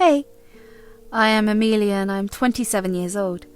Hey, I am Amelia and I'm 27 years old.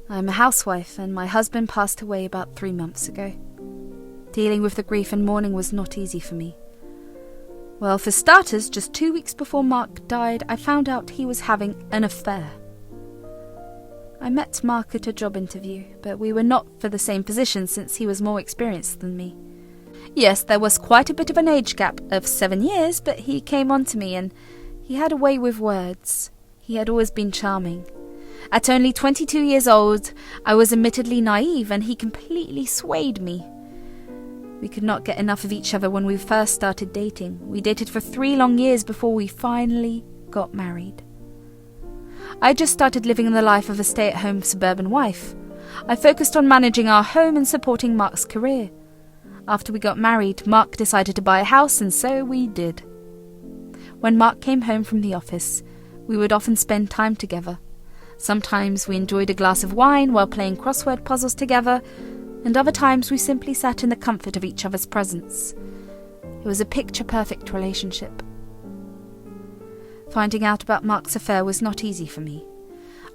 I'm a housewife and my husband passed away about 3 months ago. Dealing with the grief and mourning was not easy for me. Well, for starters, just 2 weeks before Mark died, I found out he was having an affair. I met Mark at a job interview, but we were not for the same position since he was more experienced than me. Yes, there was quite a bit of an age gap of 7 years, but he came on to me and he had a way with words. He had always been charming. At only 22 years old, I was admittedly naive and he completely swayed me. We could not get enough of each other when we first started dating. We dated for 3 long years before we finally got married. I just started living the life of a stay-at-home suburban wife. I focused on managing our home and supporting Mark's career. After we got married, Mark decided to buy a house, and so we did. When Mark came home from the office, we would often spend time together. Sometimes we enjoyed a glass of wine while playing crossword puzzles together, and other times we simply sat in the comfort of each other's presence. It was a picture-perfect relationship. Finding out about Mark's affair was not easy for me.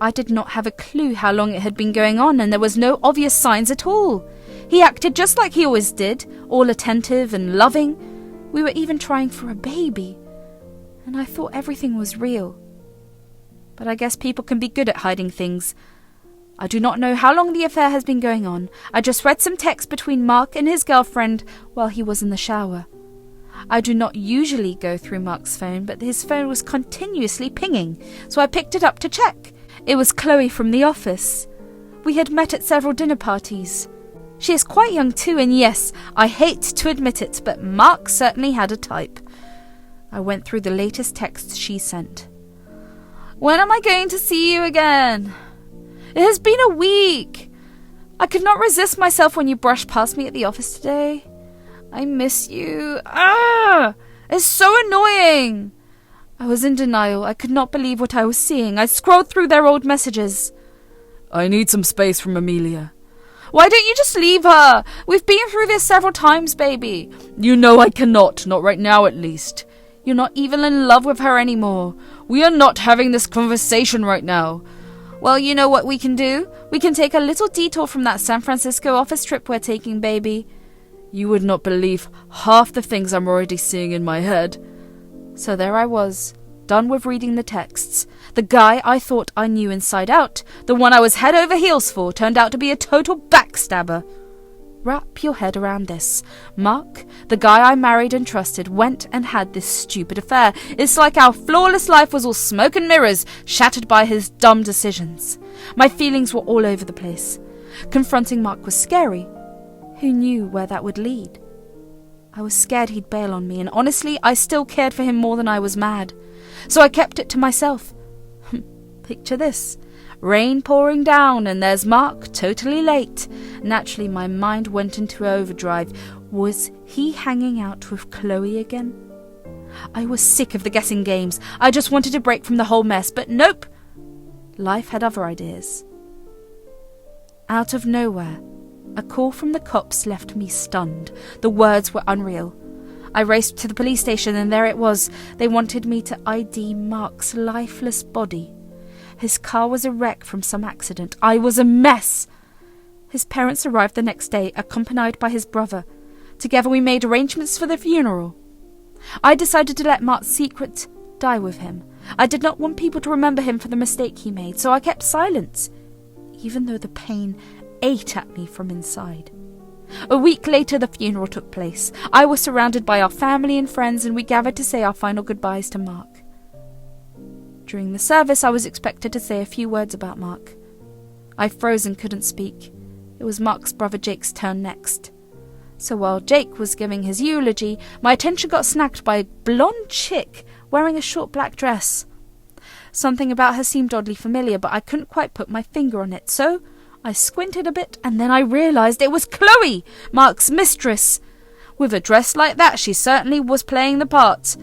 I did not have a clue how long it had been going on, and there was no obvious signs at all. He acted just like he always did, all attentive and loving. We were even trying for a baby, and I thought everything was real. But I guess people can be good at hiding things. I do not know how long the affair has been going on. I just read some text between Mark and his girlfriend while he was in the shower. I do not usually go through Mark's phone, but his phone was continuously pinging, so I picked it up to check. It was Chloe from the office. We had met at several dinner parties. She is quite young too, and yes, I hate to admit it, but Mark certainly had a type. I went through the latest texts she sent. "When am I going to see you again? It has been a week. I could not resist myself when you brushed past me at the office today. I miss you. It's so annoying." I was in denial. I could not believe what I was seeing. I scrolled through their old messages. "I need some space from Amelia." "Why don't you just leave her? We've been through this several times, baby." "You know I cannot, not right now at least." "You're not even in love with her anymore." "We are not having this conversation right now." "Well, you know what we can do? We can take a little detour from that San Francisco office trip we're taking, baby." "You would not believe half the things I'm already seeing in my head." So there I was, done with reading the texts. The guy I thought I knew inside out, the one I was head over heels for, turned out to be a total backstabber. Wrap your head around this. Mark, the guy I married and trusted, went and had this stupid affair. It's like our flawless life was all smoke and mirrors, shattered by his dumb decisions. My feelings were all over the place. Confronting Mark was scary. Who knew where that would lead? I was scared he'd bail on me, and honestly, I still cared for him more than I was mad. So I kept it to myself. Picture this. Rain pouring down, and there's Mark, totally late. Naturally, my mind went into overdrive. Was he hanging out with Chloe again? I was sick of the guessing games. I just wanted a break from the whole mess, but nope. Life had other ideas. Out of nowhere, a call from the cops left me stunned. The words were unreal. I raced to the police station, and there it was. They wanted me to ID Mark's lifeless body. His car was a wreck from some accident. I was a mess. His parents arrived the next day, accompanied by his brother. Together we made arrangements for the funeral. I decided to let Mark's secret die with him. I did not want people to remember him for the mistake he made, so I kept silent, even though the pain ate at me from inside. A week later, the funeral took place. I was surrounded by our family and friends, and we gathered to say our final goodbyes to Mark. During the service, I was expected to say a few words about Mark. I froze and couldn't speak. It was Mark's brother Jake's turn next. So while Jake was giving his eulogy, my attention got snagged by a blonde chick wearing a short black dress. Something about her seemed oddly familiar, but I couldn't quite put my finger on it, so I squinted a bit, and then I realized it was Chloe, Mark's mistress. With a dress like that, she certainly was playing the part.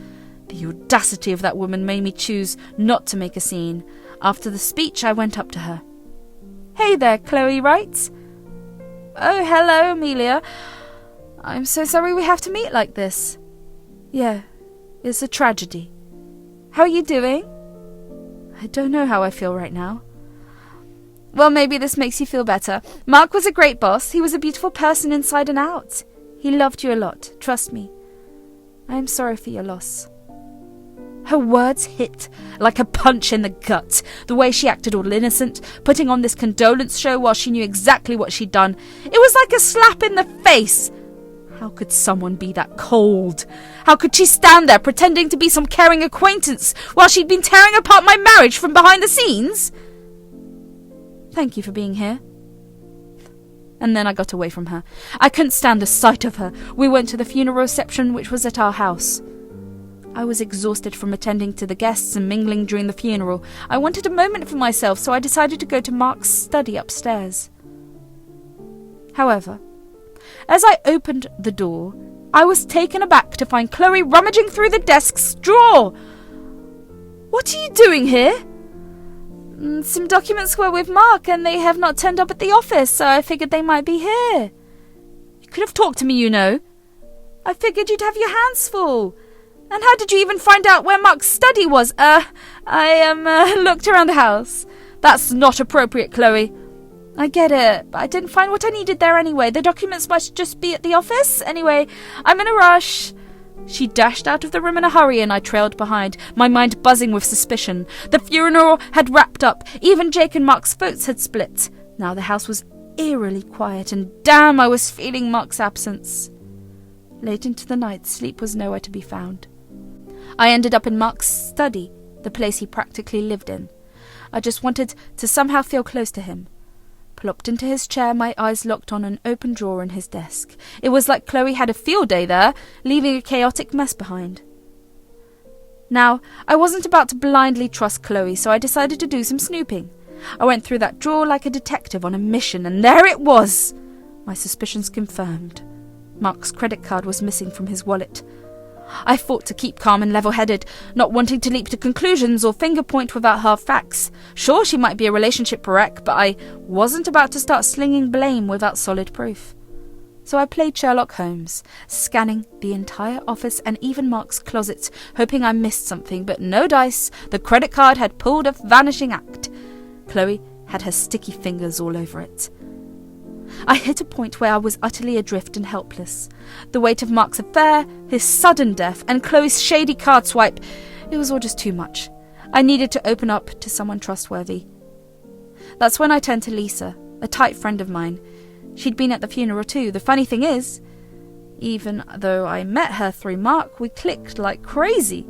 The audacity of that woman made me choose not to make a scene. After the speech, I went up to her. "Hey there, Chloe Wright." "Oh, hello, Amelia. I'm so sorry we have to meet like this." "Yeah, it's a tragedy. How are you doing?" I don't know how I feel right now. Well, maybe this makes you feel better. Mark was a great boss. He was a beautiful person inside and out. He loved you a lot, trust me. I am sorry for your loss. Her words hit like a punch in the gut. The way she acted all innocent, putting on this condolence show while she knew exactly what she'd done. It was like a slap in the face. How could someone be that cold? How could she stand there pretending to be some caring acquaintance while she'd been tearing apart my marriage from behind the scenes? Thank you for being here. And then I got away from her. I couldn't stand the sight of her. We went to the funeral reception, which was at our house. I was exhausted from attending to the guests and mingling during the funeral. I wanted a moment for myself, so I decided to go to Mark's study upstairs. However, as I opened the door, I was taken aback to find Chloe rummaging through the desk's drawer. What are you doing here? Some documents were with Mark and they have not turned up at the office, so I figured they might be here. You could have talked to me, you know. I figured you'd have your hands full. And how did you even find out where Mark's study was? I looked around the house. That's not appropriate, Chloe. I get it, but I didn't find what I needed there anyway. The documents must just be at the office. Anyway, I'm in a rush. She dashed out of the room in a hurry and I trailed behind, my mind buzzing with suspicion. The funeral had wrapped up. Even Jake and Mark's votes had split. Now the house was eerily quiet and damn, I was feeling Mark's absence. Late into the night, sleep was nowhere to be found. I ended up in Mark's study, the place he practically lived in. I just wanted to somehow feel close to him. Plopped into his chair, my eyes locked on an open drawer in his desk. It was like Chloe had a field day there, leaving a chaotic mess behind. Now, I wasn't about to blindly trust Chloe, so I decided to do some snooping. I went through that drawer like a detective on a mission, and there it was! My suspicions confirmed. Mark's credit card was missing from his wallet. I fought to keep calm and level-headed, not wanting to leap to conclusions or finger-point without hard facts. Sure, she might be a relationship wreck, but I wasn't about to start slinging blame without solid proof. So I played Sherlock Holmes, scanning the entire office and even Mark's closet, hoping I missed something, but no dice. The credit card had pulled a vanishing act. Chloe had her sticky fingers all over it. I hit a point where I was utterly adrift and helpless. The weight of Mark's affair, his sudden death, and Chloe's shady card swipe, it was all just too much. I needed to open up to someone trustworthy. That's when I turned to Lisa, a tight friend of mine. She'd been at the funeral too. The funny thing is, even though I met her through Mark, we clicked like crazy.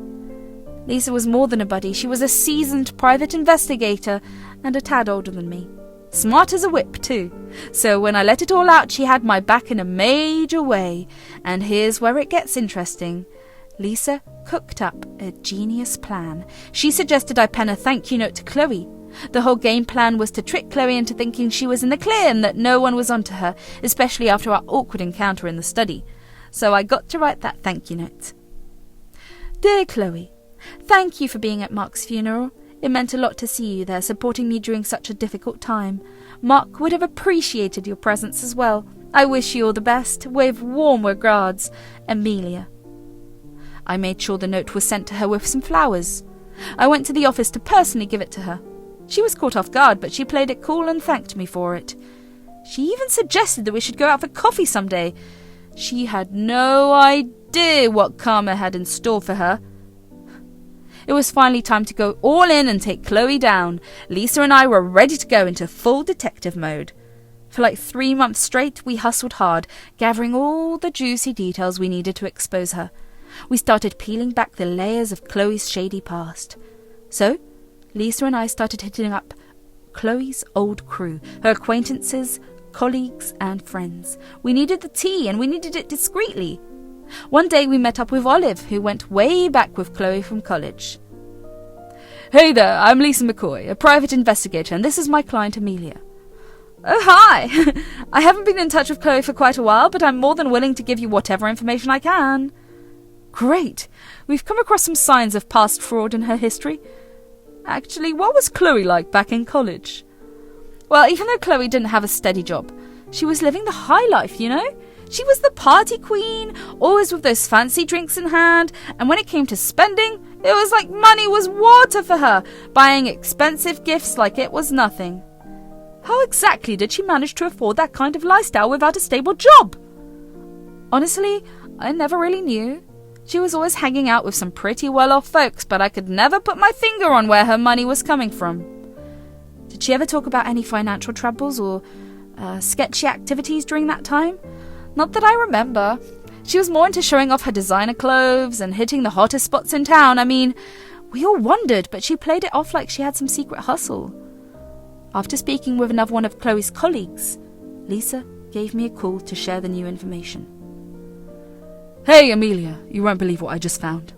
Lisa was more than a buddy. She was a seasoned private investigator and a tad older than me. Smart as a whip, too. So when I let it all out, she had my back in a major way. And here's where it gets interesting. Lisa cooked up a genius plan. She suggested I pen a thank you note to Chloe. The whole game plan was to trick Chloe into thinking she was in the clear and that no one was onto her, especially after our awkward encounter in the study. So I got to write that thank you note. Dear Chloe, thank you for being at Mark's funeral. It meant a lot to see you there, supporting me during such a difficult time. Mark would have appreciated your presence as well. I wish you all the best. With warm regards, Amelia. I made sure the note was sent to her with some flowers. I went to the office to personally give it to her. She was caught off guard, but she played it cool and thanked me for it. She even suggested that we should go out for coffee someday. She had no idea what karma had in store for her. It was finally time to go all in and take Chloe down. Lisa and I were ready to go into full detective mode. For like 3 months straight, we hustled hard, gathering all the juicy details we needed to expose her. We started peeling back the layers of Chloe's shady past. So, Lisa and I started hitting up Chloe's old crew, her acquaintances, colleagues, and friends. We needed the tea, and we needed it discreetly. One day we met up with Olive, who went way back with Chloe from college. Hey there, I'm Lisa McCoy, a private investigator, and this is my client Amelia. Oh, hi! I haven't been in touch with Chloe for quite a while, but I'm more than willing to give you whatever information I can. Great! We've come across some signs of past fraud in her history. Actually, what was Chloe like back in college? Well, even though Chloe didn't have a steady job, she was living the high life, you know? She was the party queen, always with those fancy drinks in hand, and when it came to spending, it was like money was water for her, buying expensive gifts like it was nothing. How exactly did she manage to afford that kind of lifestyle without a stable job? Honestly, I never really knew. She was always hanging out with some pretty well-off folks, but I could never put my finger on where her money was coming from. Did she ever talk about any financial troubles or sketchy activities during that time? Not that I remember. She was more into showing off her designer clothes and hitting the hottest spots in town. I mean, we all wondered, but she played it off like she had some secret hustle. After speaking with another one of Chloe's colleagues, Lisa gave me a call to share the new information. Hey, Amelia, you won't believe what I just found.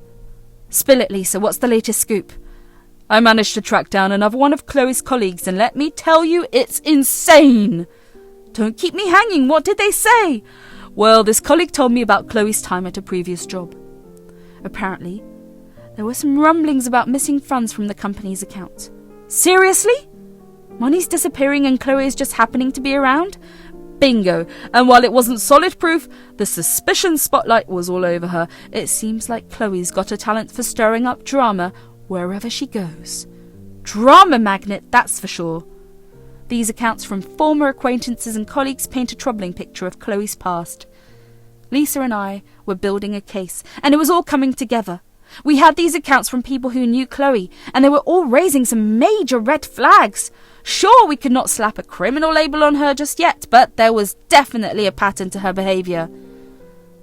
Spill it, Lisa. What's the latest scoop? I managed to track down another one of Chloe's colleagues, and let me tell you, it's insane. Don't keep me hanging. What did they say? Well, this colleague told me about Chloe's time at a previous job. Apparently, there were some rumblings about missing funds from the company's account. Seriously? Money's disappearing and Chloe is just happening to be around? Bingo. And while it wasn't solid proof, the suspicion spotlight was all over her. It seems like Chloe's got a talent for stirring up drama wherever she goes. Drama magnet, that's for sure. These accounts from former acquaintances and colleagues paint a troubling picture of Chloe's past. Lisa and I were building a case, and it was all coming together. We had these accounts from people who knew Chloe, and they were all raising some major red flags. Sure, we could not slap a criminal label on her just yet, but there was definitely a pattern to her behaviour.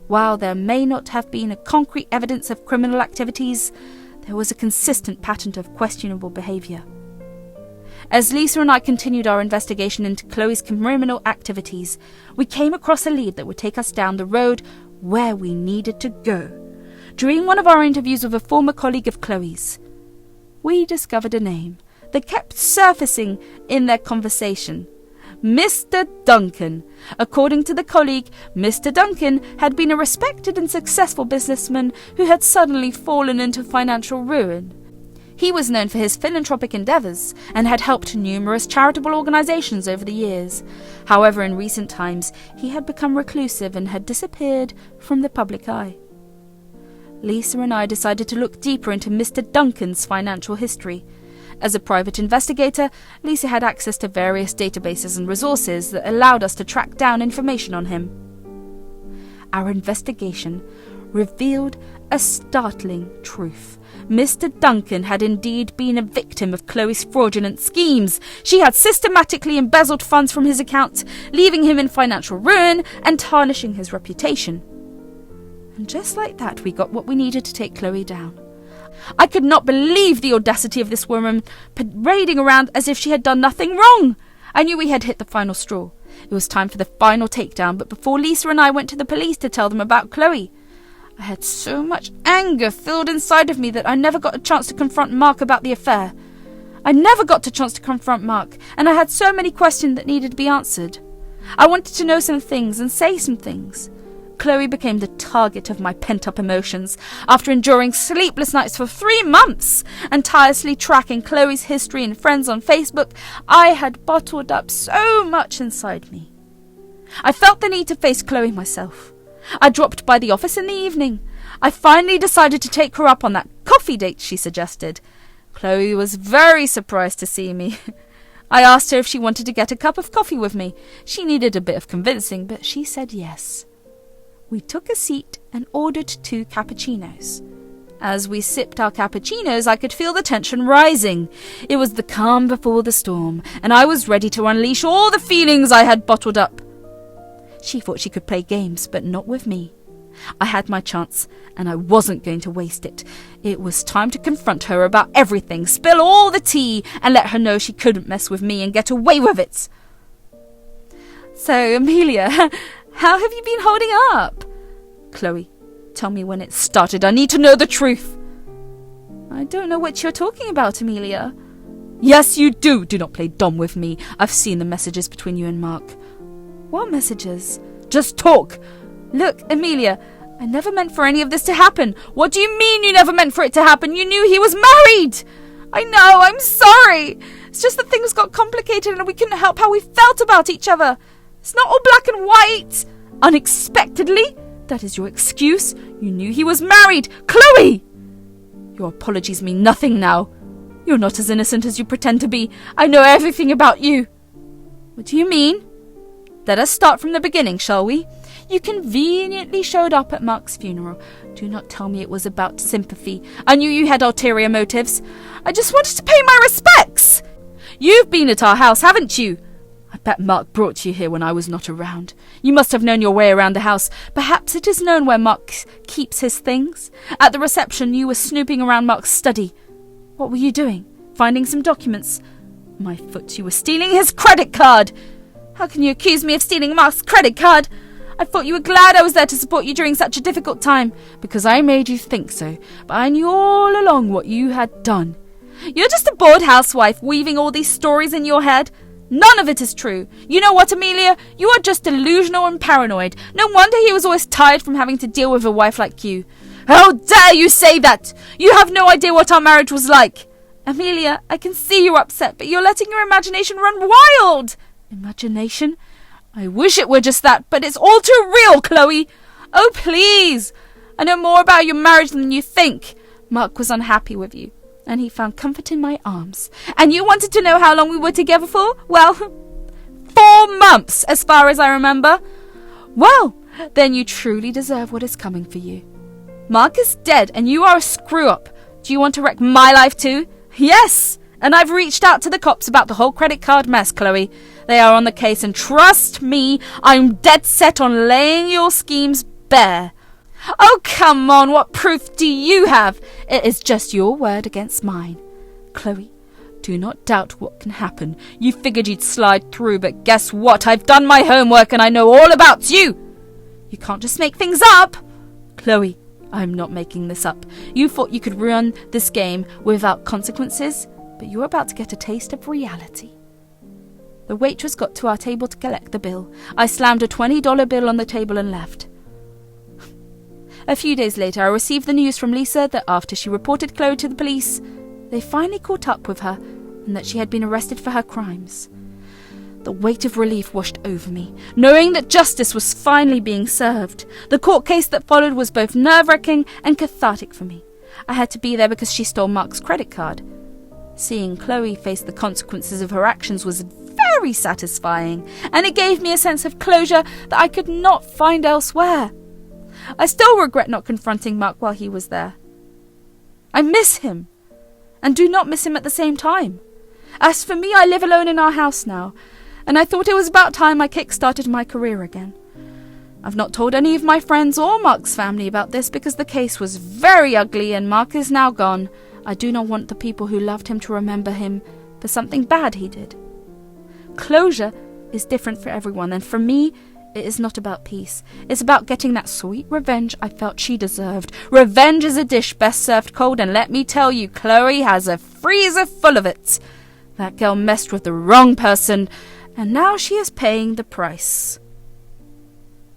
While there may not have been a concrete evidence of criminal activities, there was a consistent pattern of questionable behaviour. As Lisa and I continued our investigation into Chloe's criminal activities, we came across a lead that would take us down the road where we needed to go. During one of our interviews with a former colleague of Chloe's, we discovered a name that kept surfacing in their conversation. Mr. Duncan. According to the colleague, Mr. Duncan had been a respected and successful businessman who had suddenly fallen into financial ruin. He was known for his philanthropic endeavours and had helped numerous charitable organisations over the years. However, in recent times, he had become reclusive and had disappeared from the public eye. Lisa and I decided to look deeper into Mr. Duncan's financial history. As a private investigator, Lisa had access to various databases and resources that allowed us to track down information on him. Our investigation revealed a startling truth. Mr. Duncan had indeed been a victim of Chloe's fraudulent schemes. She had systematically embezzled funds from his account, leaving him in financial ruin and tarnishing his reputation. And just like that, we got what we needed to take Chloe down. I could not believe the audacity of this woman, parading around as if she had done nothing wrong. I knew we had hit the final straw. It was time for the final takedown, but before Lisa and I went to the police to tell them about Chloe, I had so much anger filled inside of me that I never got a chance to confront Mark about the affair. And I had so many questions that needed to be answered. I wanted to know some things and say some things. Chloe became the target of my pent-up emotions. After enduring sleepless nights for 3 months and tirelessly tracking Chloe's history and friends on Facebook, I had bottled up so much inside me. I felt the need to face Chloe myself. I dropped by the office in the evening. I finally decided to take her up on that coffee date she suggested. Chloe was very surprised to see me. I asked her if she wanted to get a cup of coffee with me. She needed a bit of convincing, but she said yes. We took a seat and ordered 2 cappuccinos. As we sipped our cappuccinos, I could feel the tension rising. It was the calm before the storm, and I was ready to unleash all the feelings I had bottled up. She thought she could play games, but not with me. I had my chance, and I wasn't going to waste it. It was time to confront her about everything, spill all the tea, and let her know she couldn't mess with me and get away with it. So, Amelia, how have you been holding up? Chloe, tell me when it started. I need to know the truth. I don't know what you're talking about, Amelia. Yes, you do. Do not play dumb with me. I've seen the messages between you and Mark. What messages? Just talk. Look, Amelia, I never meant for any of this to happen. What do you mean you never meant for it to happen? You knew he was married. I know, I'm sorry. It's just that things got complicated and we couldn't help how we felt about each other. It's not all black and white. Unexpectedly? That is your excuse? You knew he was married! Chloe! Your apologies mean nothing now. You're not as innocent as you pretend to be. I know everything about you. What do you mean? Let us start from the beginning, shall we? You conveniently showed up at Mark's funeral. Do not tell me it was about sympathy. I knew you had ulterior motives. I just wanted to pay my respects. You've been at our house, haven't you? I bet Mark brought you here when I was not around. You must have known your way around the house. Perhaps it is known where Mark keeps his things. At the reception, you were snooping around Mark's study. What were you doing? Finding some documents? My foot, you were stealing his credit card. How can you accuse me of stealing Mark's credit card? I thought you were glad I was there to support you during such a difficult time, because I made you think so, but I knew all along what you had done. You're just a bored housewife weaving all these stories in your head. None of it is true. You know what, Amelia? You are just delusional and paranoid. No wonder he was always tired from having to deal with a wife like you. How dare you say that? You have no idea what our marriage was like. Amelia, I can see you're upset, but you're letting your imagination run wild. Imagination? I wish it were just that, but it's all too real, Chloe. Oh, please. I know more about your marriage than you think. Mark was unhappy with you, and he found comfort in my arms. And you wanted to know how long we were together for? Well, 4 months, as far as I remember. Well, then you truly deserve what is coming for you. Mark is dead, and you are a screw-up. Do you want to wreck my life too? Yes, and I've reached out to the cops about the whole credit card mess, Chloe. They are on the case, and trust me, I'm dead set on laying your schemes bare. Oh, come on, what proof do you have? It is just your word against mine. Chloe, do not doubt what can happen. You figured you'd slide through, but guess what? I've done my homework and I know all about you. You can't just make things up. Chloe, I'm not making this up. You thought you could run this game without consequences, but you're about to get a taste of reality. The waitress got to our table to collect the bill. I slammed a $20 bill on the table and left. A few days later, I received the news from Lisa that after she reported Chloe to the police, they finally caught up with her and that she had been arrested for her crimes. The weight of relief washed over me, knowing that justice was finally being served. The court case that followed was both nerve-wracking and cathartic for me. I had to be there because she stole Mark's credit card. Seeing Chloe face the consequences of her actions was very satisfying, and it gave me a sense of closure that I could not find elsewhere. I still regret not confronting Mark while he was there. I miss him, and do not miss him at the same time. As for me, I live alone in our house now, and I thought it was about time I kick-started my career again. I've not told any of my friends or Mark's family about this because the case was very ugly and Mark is now gone. I do not want the people who loved him to remember him for something bad he did. Closure is different for everyone, and for me, it is not about peace. It's about getting that sweet revenge I felt she deserved. Revenge is a dish best served cold, and let me tell you, Chloe has a freezer full of it. That girl messed with the wrong person, and now she is paying the price.